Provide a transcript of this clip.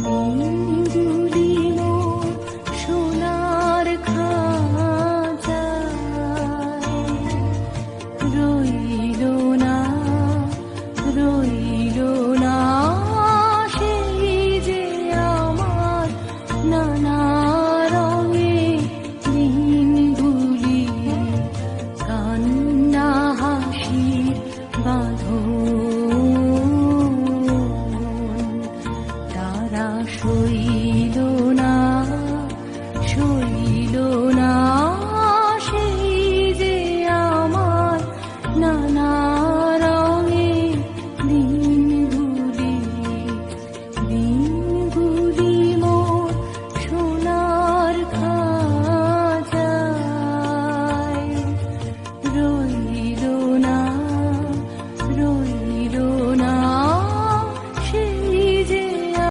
দিনগুলি মোর সোনার খাঁচায় রইল না, রইল না সেই যে আমার নানা রঙের দিনগুলি, কান্না হাসির বাঁধন তারা সই